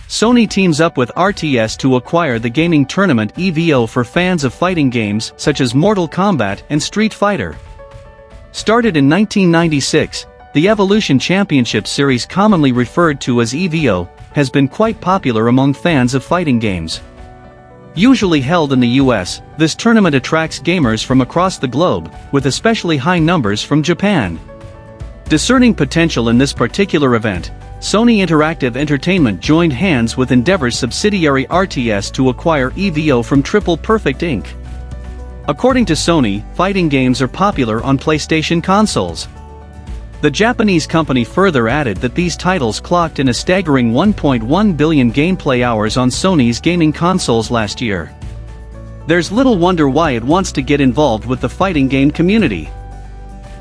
Sony teams up with RTS to acquire the gaming tournament EVO for fans of fighting games such as Mortal Kombat and Street Fighter. Started in 1996, the Evolution Championship Series, commonly referred to as EVO, has been quite popular among fans of fighting games. Usually held in the US, this tournament attracts gamers from across the globe, with especially high numbers from Japan. Discerning potential in this particular event, Sony Interactive Entertainment joined hands with Endeavor's subsidiary RTS to acquire EVO from Triple Perfect Inc. According to Sony, fighting games are popular on PlayStation consoles. The Japanese company further added that these titles clocked in a staggering 1.1 billion gameplay hours on Sony's gaming consoles last year. There's little wonder why it wants to get involved with the fighting game community.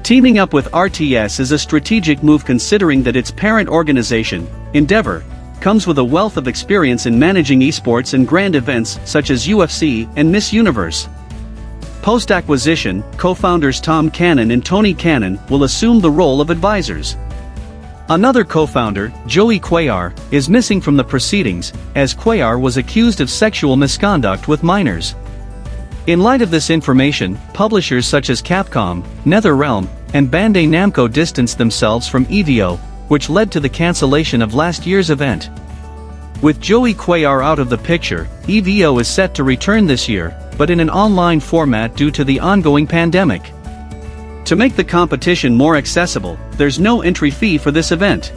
Teaming up with RTS is a strategic move, considering that its parent organization, Endeavor, comes with a wealth of experience in managing esports and grand events such as UFC and Miss Universe. Post-acquisition, co-founders Tom Cannon and Tony Cannon will assume the role of advisors. Another co-founder, Joey Cuellar, is missing from the proceedings, as Cuellar was accused of sexual misconduct with minors. In light of this information, publishers such as Capcom, NetherRealm, and Bandai Namco distanced themselves from EVO, which led to the cancellation of last year's event. With Joey Cuellar out of the picture, EVO is set to return this year, but in an online format due to the ongoing pandemic. To make the competition more accessible, there's no entry fee for this event.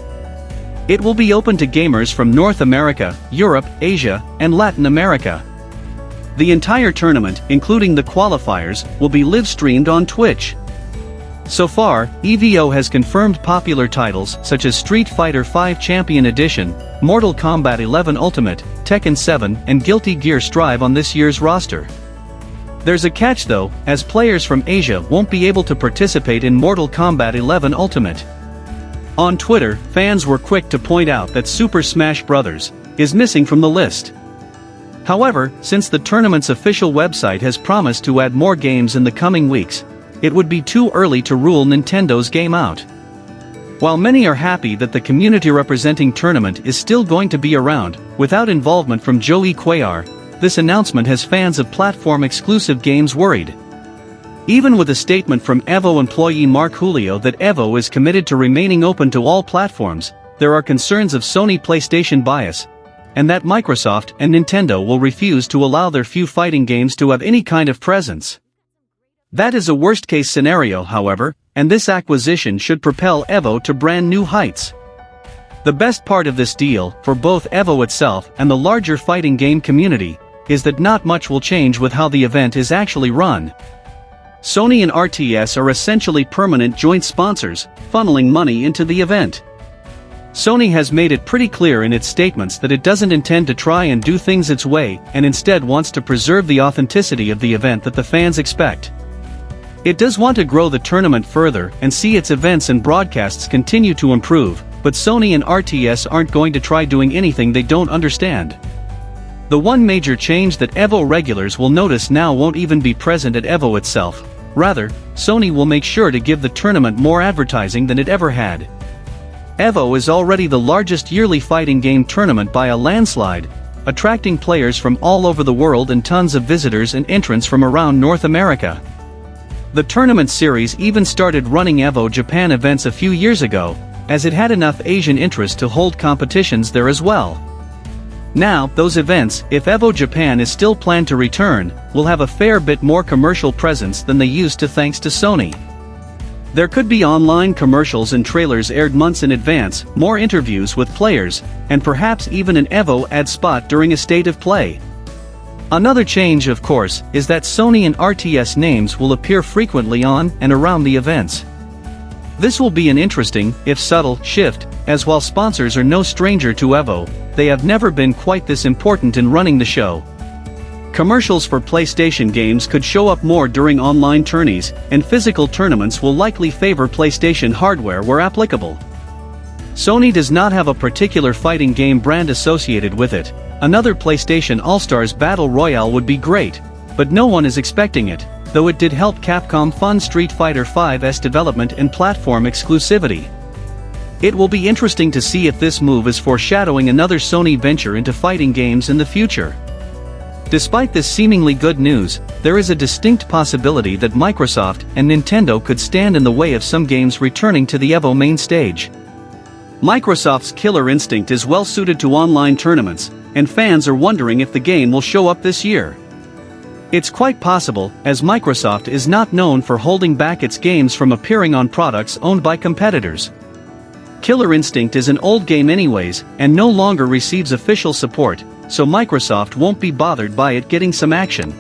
It will be open to gamers from North America, Europe, Asia, and Latin America. The entire tournament, including the qualifiers, will be live-streamed on Twitch. So far, EVO has confirmed popular titles such as Street Fighter V Champion Edition, Mortal Kombat 11 Ultimate, Tekken 7, and Guilty Gear Strive on this year's roster. There's a catch though, as players from Asia won't be able to participate in Mortal Kombat 11 Ultimate. On Twitter, fans were quick to point out that Super Smash Bros. Is missing from the list. However, since the tournament's official website has promised to add more games in the coming weeks, it would be too early to rule Nintendo's game out. While many are happy that the community representing tournament is still going to be around, without involvement from Joey Cuellar, this announcement has fans of platform-exclusive games worried. Even with a statement from EVO employee Mark Julio that EVO is committed to remaining open to all platforms, there are concerns of Sony PlayStation bias, and that Microsoft and Nintendo will refuse to allow their few fighting games to have any kind of presence. That is a worst-case scenario, however, and this acquisition should propel EVO to brand new heights. The best part of this deal, for both EVO itself and the larger fighting game community, is that not much will change with how the event is actually run. Sony and RTS are essentially permanent joint sponsors, funneling money into the event. Sony has made it pretty clear in its statements that it doesn't intend to try and do things its way, and instead wants to preserve the authenticity of the event that the fans expect. It does want to grow the tournament further and see its events and broadcasts continue to improve, but Sony and RTS aren't going to try doing anything they don't understand. The one major change that EVO regulars will notice now won't even be present at EVO itself. Rather, Sony will make sure to give the tournament more advertising than it ever had. EVO is already the largest yearly fighting game tournament by a landslide, attracting players from all over the world and tons of visitors and entrants from around North America. The tournament series even started running EVO Japan events a few years ago, as it had enough Asian interest to hold competitions there as well. Now, those events, if EVO Japan is still planned to return, will have a fair bit more commercial presence than they used to thanks to Sony. There could be online commercials and trailers aired months in advance, more interviews with players, and perhaps even an EVO ad spot during a state of play. Another change, of course, is that Sony and RTS names will appear frequently on and around the events. This will be an interesting, if subtle, shift, as while sponsors are no stranger to EVO, they have never been quite this important in running the show. Commercials for PlayStation games could show up more during online tourneys, and physical tournaments will likely favor PlayStation hardware where applicable. Sony does not have a particular fighting game brand associated with it. Another PlayStation All-Stars Battle Royale would be great, but no one is expecting it, though it did help Capcom fund Street Fighter V's development and platform exclusivity. It will be interesting to see if this move is foreshadowing another Sony venture into fighting games in the future. Despite this seemingly good news, there is a distinct possibility that Microsoft and Nintendo could stand in the way of some games returning to the EVO main stage. Microsoft's Killer Instinct is well suited to online tournaments, and fans are wondering if the game will show up this year. It's quite possible, as Microsoft is not known for holding back its games from appearing on products owned by competitors. Killer Instinct is an old game anyways, and no longer receives official support, so Microsoft won't be bothered by it getting some action.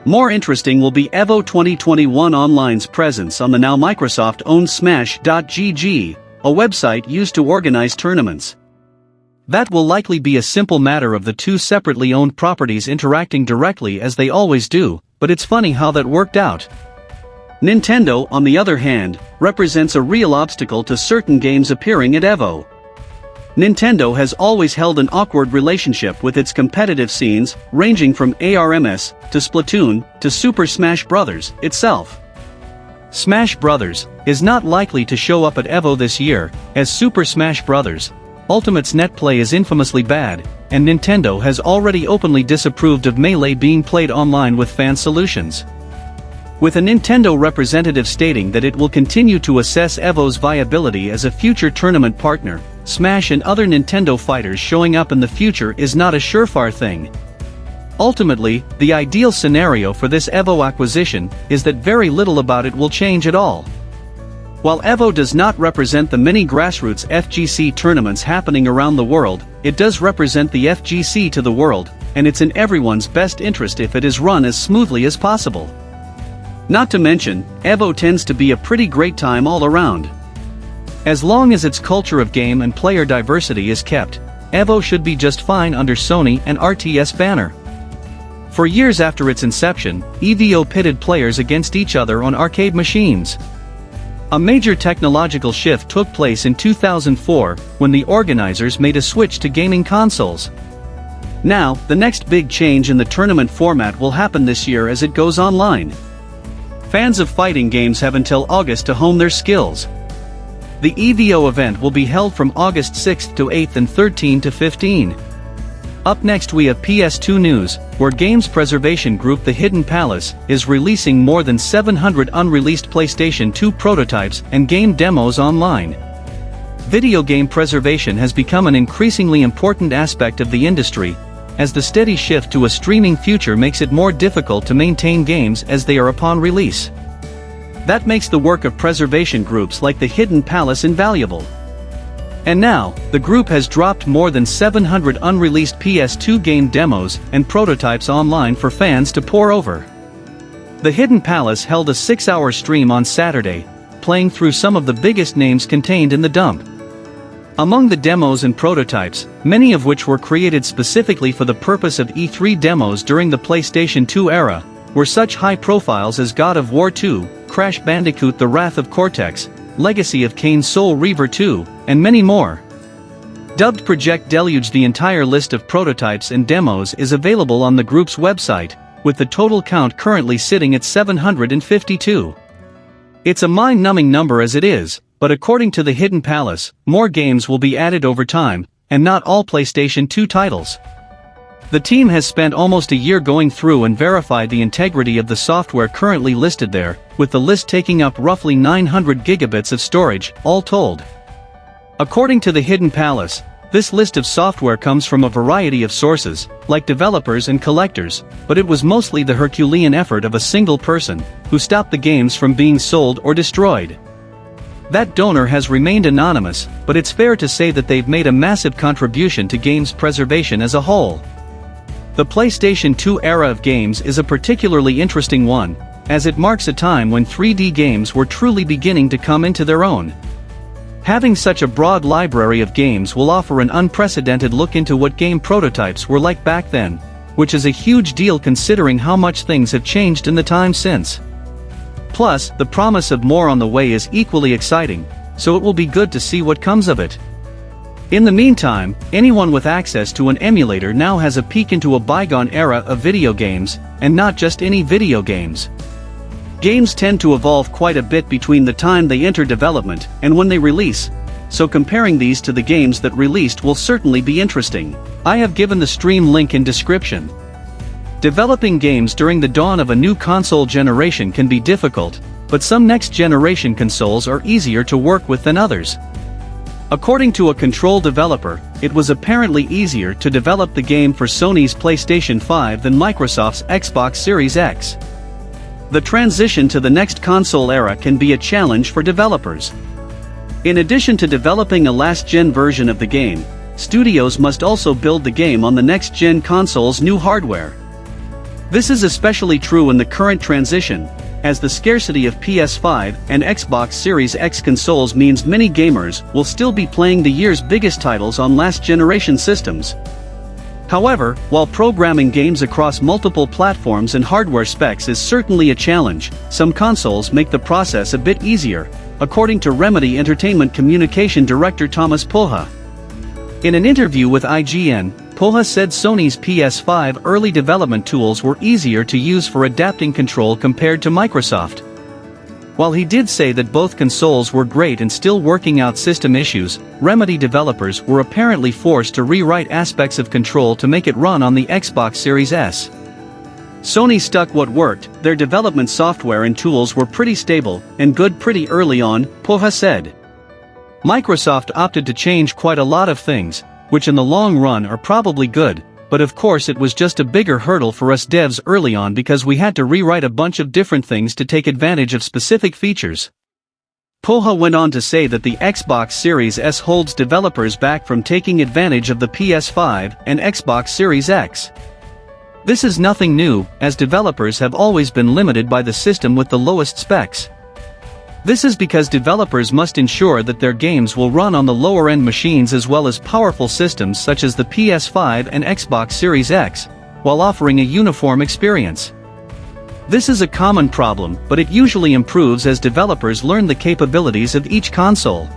More interesting will be EVO 2021 Online's presence on the now Microsoft-owned Smash.gg, a website used to organize tournaments. That will likely be a simple matter of the two separately owned properties interacting directly as they always do, but it's funny how that worked out. Nintendo, on the other hand, represents a real obstacle to certain games appearing at EVO. Nintendo has always held an awkward relationship with its competitive scenes, ranging from ARMS, to Splatoon, to Super Smash Bros. Itself. Smash Bros. Is not likely to show up at EVO this year, as Super Smash Bros. Ultimate's net play is infamously bad, and Nintendo has already openly disapproved of Melee being played online with fan solutions. With a Nintendo representative stating that it will continue to assess EVO's viability as a future tournament partner, Smash and other Nintendo fighters showing up in the future is not a surefire thing. Ultimately, the ideal scenario for this EVO acquisition is that very little about it will change at all. While EVO does not represent the many grassroots FGC tournaments happening around the world, it does represent the FGC to the world, and it's in everyone's best interest if it is run as smoothly as possible. Not to mention, EVO tends to be a pretty great time all around. As long as its culture of game and player diversity is kept, EVO should be just fine under Sony and RTS banner. For years after its inception, EVO pitted players against each other on arcade machines. A major technological shift took place in 2004, when the organizers made a switch to gaming consoles. Now, the next big change in the tournament format will happen this year as it goes online. Fans of fighting games have until August to hone their skills. The EVO event will be held from August 6th to 8th and 13 to 15. Up next we have PS2 news, where games preservation group The Hidden Palace is releasing more than 700 unreleased PlayStation 2 prototypes and game demos online. Video game preservation has become an increasingly important aspect of the industry, as the steady shift to a streaming future makes it more difficult to maintain games as they are upon release. That makes the work of preservation groups like The Hidden Palace invaluable. And now, the group has dropped more than 700 unreleased PS2 game demos and prototypes online for fans to pore over. The Hidden Palace held a 6-hour stream on Saturday, playing through some of the biggest names contained in the dump. Among the demos and prototypes, many of which were created specifically for the purpose of E3 demos during the PlayStation 2 era, were such high profiles as God of War 2, Crash Bandicoot The Wrath of Cortex, Legacy of Kain Soul Reaver 2, and many more. Dubbed Project Deluge, the entire list of prototypes and demos is available on the group's website, with the total count currently sitting at 752. It's a mind-numbing number as it is, but according to The Hidden Palace, more games will be added over time, and not all PlayStation 2 titles. The team has spent almost a year going through and verified the integrity of the software currently listed there, with the list taking up roughly 900 gigabits of storage, all told. According to The Hidden Palace, this list of software comes from a variety of sources, like developers and collectors, but it was mostly the Herculean effort of a single person, who stopped the games from being sold or destroyed. That donor has remained anonymous, but it's fair to say that they've made a massive contribution to games preservation as a whole. The PlayStation 2 era of games is a particularly interesting one, as it marks a time when 3D games were truly beginning to come into their own. Having such a broad library of games will offer an unprecedented look into what game prototypes were like back then, which is a huge deal considering how much things have changed in the time since. Plus, the promise of more on the way is equally exciting, so it will be good to see what comes of it. In the meantime, anyone with access to an emulator now has a peek into a bygone era of video games, and not just any video games. Games tend to evolve quite a bit between the time they enter development and when they release, so comparing these to the games that released will certainly be interesting. I have given the stream link in description. Developing games during the dawn of a new console generation can be difficult, but some next-generation consoles are easier to work with than others. According to a Control developer, it was apparently easier to develop the game for Sony's PlayStation 5 than Microsoft's Xbox Series X. The transition to the next console era can be a challenge for developers. In addition to developing a last-gen version of the game, studios must also build the game on the next-gen console's new hardware. This is especially true in the current transition, as the scarcity of PS5 and Xbox Series X consoles means many gamers will still be playing the year's biggest titles on last-generation systems. However, while programming games across multiple platforms and hardware specs is certainly a challenge, some consoles make the process a bit easier, according to Remedy Entertainment Communication Director Thomas Poha. In an interview with IGN, Poha said Sony's PS5 early development tools were easier to use for adapting Control compared to Microsoft. While he did say that both consoles were great and still working out system issues, Remedy developers were apparently forced to rewrite aspects of Control to make it run on the Xbox Series S. Sony stuck what worked. Their development software and tools were pretty stable and good pretty early on, Poha said. Microsoft opted to change quite a lot of things, which in the long run are probably good, but of course it was just a bigger hurdle for us devs early on because we had to rewrite a bunch of different things to take advantage of specific features. Poha went on to say that the Xbox Series S holds developers back from taking advantage of the PS5 and Xbox Series X. This is nothing new, as developers have always been limited by the system with the lowest specs. This is because developers must ensure that their games will run on the lower-end machines as well as powerful systems such as the PS5 and Xbox Series X, while offering a uniform experience. This is a common problem, but it usually improves as developers learn the capabilities of each console.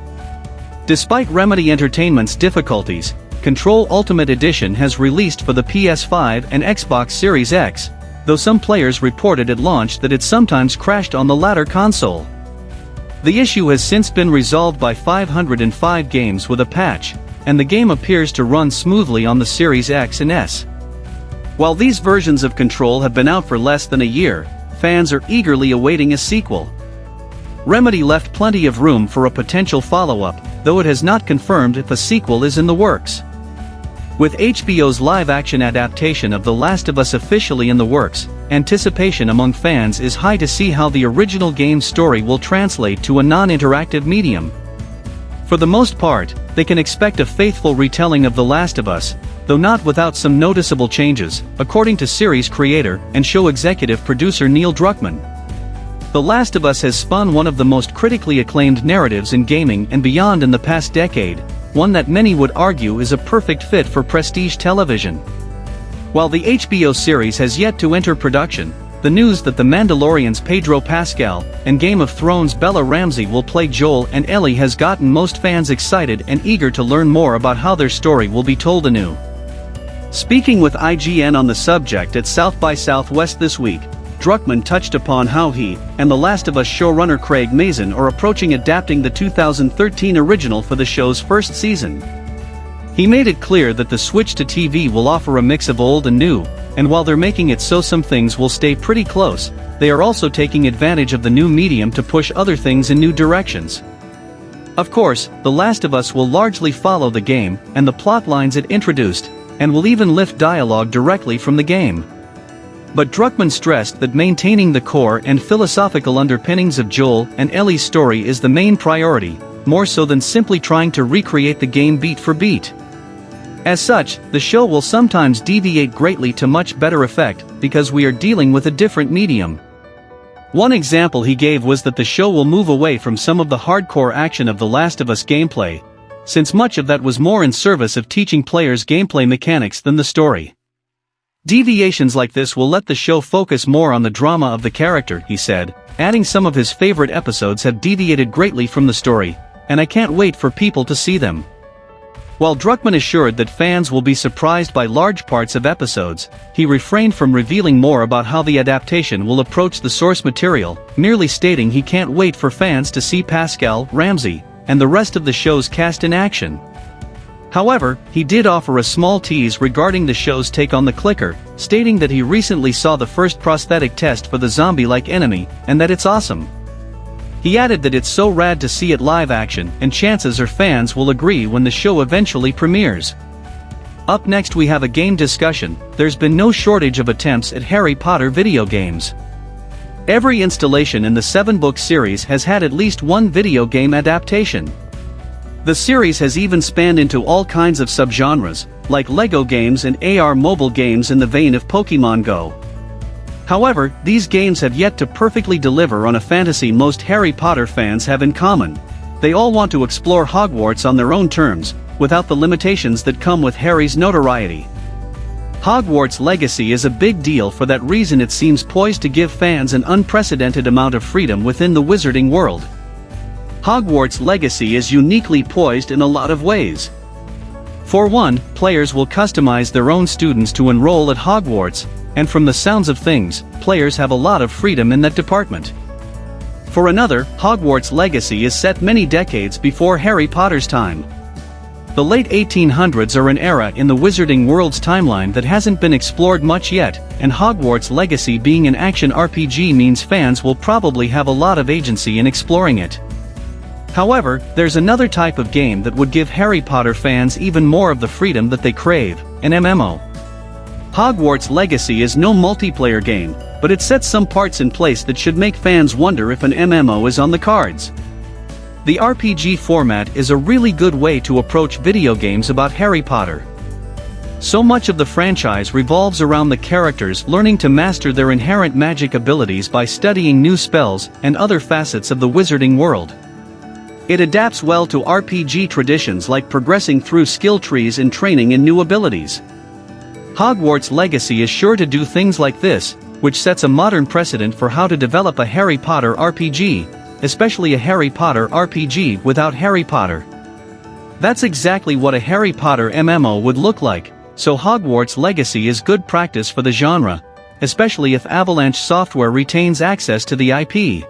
Despite Remedy Entertainment's difficulties, Control Ultimate Edition has released for the PS5 and Xbox Series X, though some players reported at launch that it sometimes crashed on the latter console. The issue has since been resolved by 505 games with a patch, and the game appears to run smoothly on the Series X and S. While these versions of Control have been out for less than a year, fans are eagerly awaiting a sequel. Remedy left plenty of room for a potential follow-up, though it has not confirmed if a sequel is in the works. With HBO's live-action adaptation of The Last of Us officially in the works, anticipation among fans is high to see how the original game's story will translate to a non-interactive medium. For the most part, they can expect a faithful retelling of The Last of Us, though not without some noticeable changes, according to series creator and show executive producer Neil Druckmann. The Last of Us has spun one of the most critically acclaimed narratives in gaming and beyond in the past decade, one that many would argue is a perfect fit for prestige television. While the HBO series has yet to enter production, the news that The Mandalorian's Pedro Pascal and Game of Thrones' Bella Ramsey will play Joel and Ellie has gotten most fans excited and eager to learn more about how their story will be told anew. Speaking with IGN on the subject at South by Southwest this week, Druckmann touched upon how he and The Last of Us showrunner Craig Mazin are approaching adapting the 2013 original for the show's first season. He made it clear that the switch to TV will offer a mix of old and new, and while they're making it so some things will stay pretty close, they are also taking advantage of the new medium to push other things in new directions. Of course, The Last of Us will largely follow the game and the plot lines it introduced, and will even lift dialogue directly from the game. But Druckmann stressed that maintaining the core and philosophical underpinnings of Joel and Ellie's story is the main priority, more so than simply trying to recreate the game beat for beat. As such, the show will sometimes deviate greatly to much better effect because we are dealing with a different medium. One example he gave was that the show will move away from some of the hardcore action of The Last of Us gameplay, since much of that was more in service of teaching players gameplay mechanics than the story. Deviations like this will let the show focus more on the drama of the character, he said, adding some of his favorite episodes have deviated greatly from the story, and I can't wait for people to see them. While Druckmann assured that fans will be surprised by large parts of episodes, he refrained from revealing more about how the adaptation will approach the source material, merely stating he can't wait for fans to see Pascal Ramsey, and the rest of the show's cast in action. However, he did offer a small tease regarding the show's take on the clicker, stating that he recently saw the first prosthetic test for the zombie-like enemy, and that it's awesome. He added that it's so rad to see it live action, and chances are fans will agree when the show eventually premieres. Up next we have a game discussion. There's been no shortage of attempts at Harry Potter video games. Every installation in the 7-book series has had at least one video game adaptation. The series has even spanned into all kinds of subgenres, like LEGO games and AR mobile games in the vein of Pokémon Go. However, these games have yet to perfectly deliver on a fantasy most Harry Potter fans have in common. They all want to explore Hogwarts on their own terms, without the limitations that come with Harry's notoriety. Hogwarts Legacy is a big deal. For that reason it seems poised to give fans an unprecedented amount of freedom within the wizarding world. Hogwarts Legacy is uniquely poised in a lot of ways. For one, players will customize their own students to enroll at Hogwarts, and from the sounds of things, players have a lot of freedom in that department. For another, Hogwarts Legacy is set many decades before Harry Potter's time. The late 1800s are an era in the wizarding world's timeline that hasn't been explored much yet, and Hogwarts Legacy being an action RPG means fans will probably have a lot of agency in exploring it. However, there's another type of game that would give Harry Potter fans even more of the freedom that they crave, an MMO. Hogwarts Legacy is no multiplayer game, but it sets some parts in place that should make fans wonder if an MMO is on the cards. The RPG format is a really good way to approach video games about Harry Potter. So much of the franchise revolves around the characters learning to master their inherent magic abilities by studying new spells and other facets of the wizarding world. It adapts well to RPG traditions like progressing through skill trees and training in new abilities. Hogwarts Legacy is sure to do things like this, which sets a modern precedent for how to develop a Harry Potter RPG, especially a Harry Potter RPG without Harry Potter. That's exactly what a Harry Potter MMO would look like, so Hogwarts Legacy is good practice for the genre, especially if Avalanche Software retains access to the IP.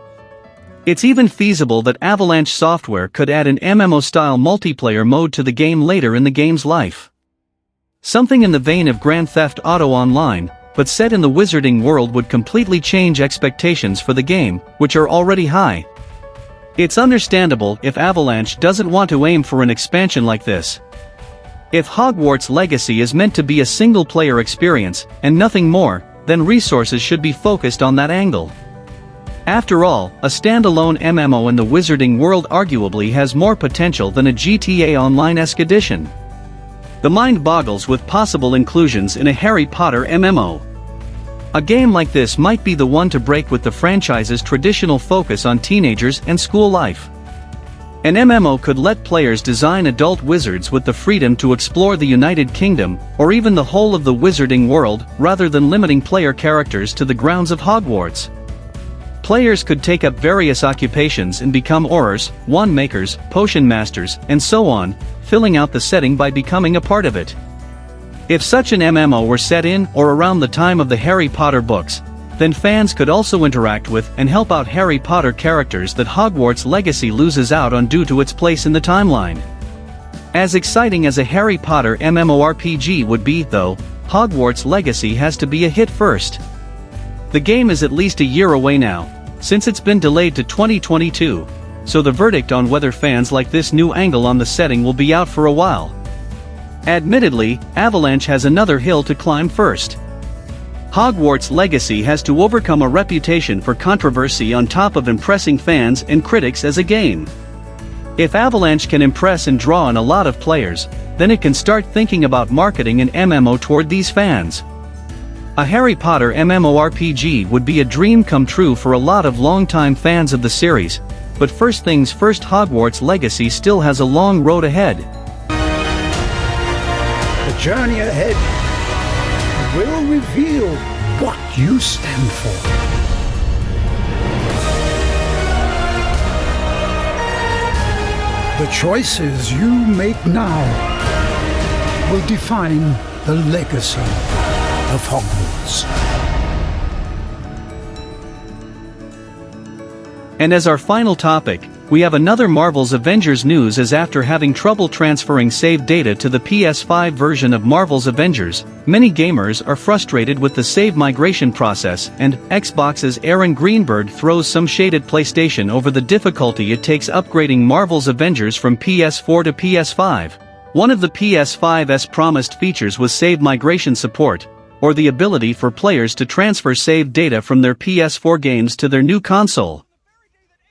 It's even feasible that Avalanche Software could add an MMO-style multiplayer mode to the game later in the game's life. Something in the vein of Grand Theft Auto Online, but set in the wizarding world would completely change expectations for the game, which are already high. It's understandable if Avalanche doesn't want to aim for an expansion like this. If Hogwarts Legacy is meant to be a single-player experience, and nothing more, then resources should be focused on that angle. After all, a standalone MMO in the wizarding world arguably has more potential than a GTA Online-esque edition. The mind boggles with possible inclusions in a Harry Potter MMO. A game like this might be the one to break with the franchise's traditional focus on teenagers and school life. An MMO could let players design adult wizards with the freedom to explore the United Kingdom, or even the whole of the wizarding world, rather than limiting player characters to the grounds of Hogwarts. Players could take up various occupations and become aurors, wand makers, potion masters, and so on, filling out the setting by becoming a part of it. If such an MMO were set in or around the time of the Harry Potter books, then fans could also interact with and help out Harry Potter characters that Hogwarts Legacy loses out on due to its place in the timeline. As exciting as a Harry Potter MMORPG would be, though, Hogwarts Legacy has to be a hit first. The game is at least a year away now, since it's been delayed to 2022, so the verdict on whether fans like this new angle on the setting will be out for a while. Admittedly, Avalanche has another hill to climb first. Hogwarts Legacy has to overcome a reputation for controversy on top of impressing fans and critics as a game. If Avalanche can impress and draw in a lot of players, then it can start thinking about marketing an MMO toward these fans. A Harry Potter MMORPG would be a dream come true for a lot of longtime fans of the series, but first things first, Hogwarts Legacy still has a long road ahead. The journey ahead will reveal what you stand for. The choices you make now will define the legacy of Hogwarts. And as our final topic, we have another Marvel's Avengers news, as after having trouble transferring saved data to the PS5 version of Marvel's Avengers, many gamers are frustrated with the save migration process, and Xbox's Aaron Greenberg throws some shade at PlayStation over the difficulty it takes upgrading Marvel's Avengers from PS4 to PS5. One of the PS5's promised features was save migration support, or the ability for players to transfer saved data from their PS4 games to their new console.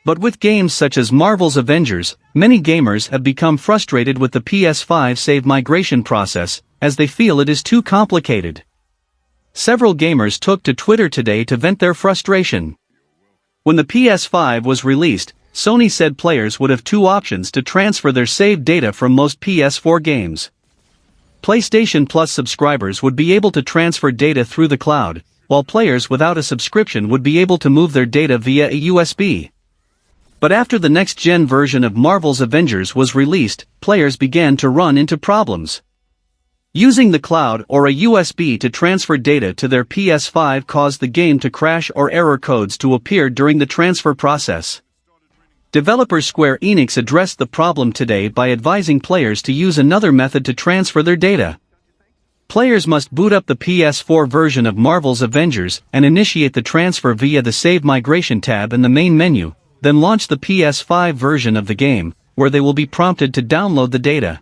But with games such as Marvel's Avengers, many gamers have become frustrated with the PS5 save migration process, as they feel it is too complicated. Several gamers took to Twitter today to vent their frustration. When the PS5 was released, Sony said players would have two options to transfer their saved data from most PS4 games. PlayStation Plus subscribers would be able to transfer data through the cloud, while players without a subscription would be able to move their data via a USB. But after the next-gen version of Marvel's Avengers was released, players began to run into problems. Using the cloud or a USB to transfer data to their PS5 caused the game to crash or error codes to appear during the transfer process. Developer Square Enix addressed the problem today by advising players to use another method to transfer their data. Players must boot up the PS4 version of Marvel's Avengers and initiate the transfer via the Save Migration tab in the main menu, then launch the PS5 version of the game, where they will be prompted to download the data.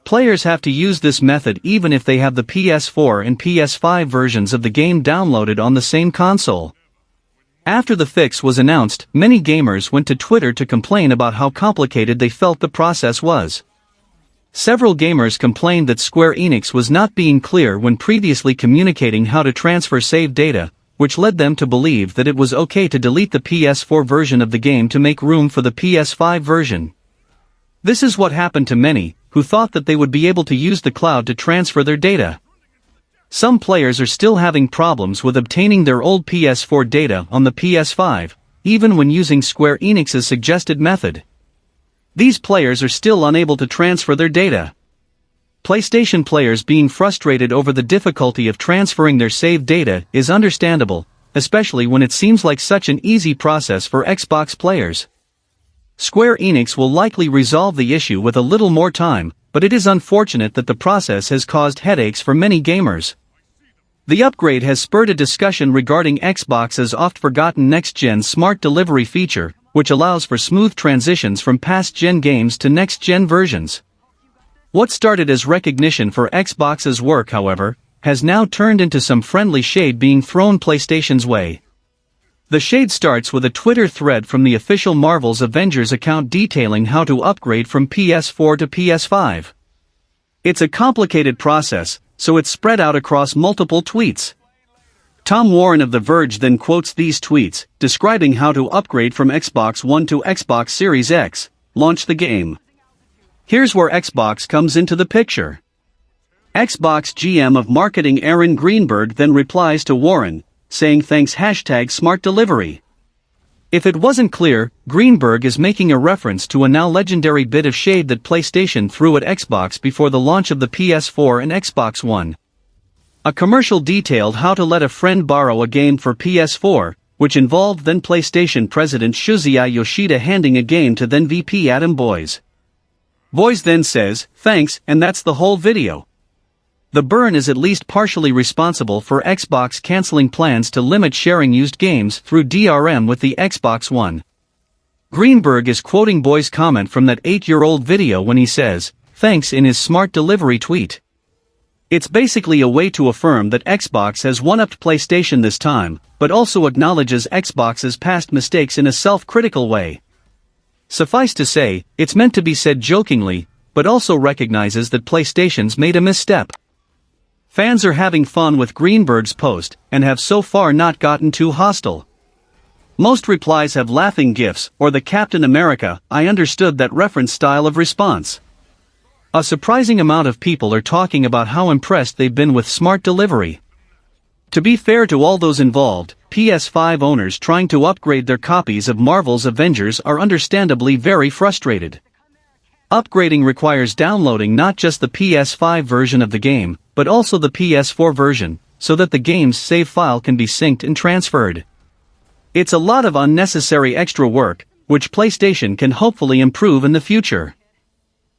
Players have to use this method even if they have the PS4 and PS5 versions of the game downloaded on the same console. After the fix was announced, many gamers went to Twitter to complain about how complicated they felt the process was. Several gamers complained that Square Enix was not being clear when previously communicating how to transfer saved data, which led them to believe that it was okay to delete the PS4 version of the game to make room for the PS5 version. This is what happened to many, who thought that they would be able to use the cloud to transfer their data. Some players are still having problems with obtaining their old PS4 data on the PS5, even when using Square Enix's suggested method. These players are still unable to transfer their data. PlayStation players being frustrated over the difficulty of transferring their saved data is understandable, especially when it seems like such an easy process for Xbox players. Square Enix will likely resolve the issue with a little more time, but it is unfortunate that the process has caused headaches for many gamers. The upgrade has spurred a discussion regarding Xbox's oft-forgotten next-gen smart delivery feature, which allows for smooth transitions from past-gen games to next-gen versions. What started as recognition for Xbox's work, however, has now turned into some friendly shade being thrown PlayStation's way. The shade starts with a Twitter thread from the official Marvel's Avengers account detailing how to upgrade from PS4 to PS5. It's a complicated process, so it's spread out across multiple tweets. Tom Warren of The Verge then quotes these tweets, describing how to upgrade from Xbox One to Xbox Series X, launch the game. Here's where Xbox comes into the picture. Xbox GM of Marketing Aaron Greenberg then replies to Warren, saying thanks #smart delivery. If it wasn't clear, Greenberg is making a reference to a now legendary bit of shade that PlayStation threw at Xbox before the launch of the PS4 and Xbox One. A commercial detailed how to let a friend borrow a game for PS4, which involved then PlayStation president Shuzuya Yoshida handing a game to then VP Adam Boyes. Boyes then says, thanks, and that's the whole video. The burn is at least partially responsible for Xbox canceling plans to limit sharing used games through DRM with the Xbox One. Greenberg is quoting Boyes' comment from that 8-year-old video when he says, thanks in his smart delivery tweet. It's basically a way to affirm that Xbox has one-upped PlayStation this time, but also acknowledges Xbox's past mistakes in a self-critical way. Suffice to say, it's meant to be said jokingly, but also recognizes that PlayStation's made a misstep. Fans are having fun with Greenberg's post, and have so far not gotten too hostile. Most replies have laughing gifs, or the Captain America, I understood that reference style of response. A surprising amount of people are talking about how impressed they've been with smart delivery. To be fair to all those involved, PS5 owners trying to upgrade their copies of Marvel's Avengers are understandably very frustrated. Upgrading requires downloading not just the PS5 version of the game, but also the PS4 version, so that the game's save file can be synced and transferred. It's a lot of unnecessary extra work, which PlayStation can hopefully improve in the future.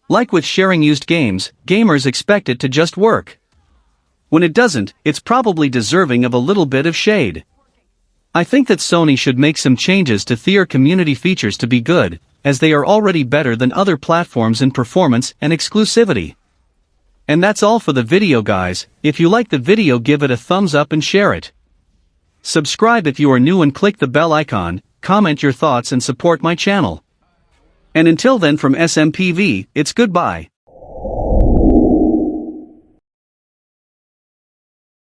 Like with sharing used games, gamers expect it to just work. When it doesn't, it's probably deserving of a little bit of shade. I think that Sony should make some changes to their community features to be good, as they are already better than other platforms in performance and exclusivity. And that's all for the video, guys. If you like the video, give it a thumbs up and share it. Subscribe if you are new and click the bell icon, comment your thoughts and support my channel. And until then, from SMPV, it's goodbye.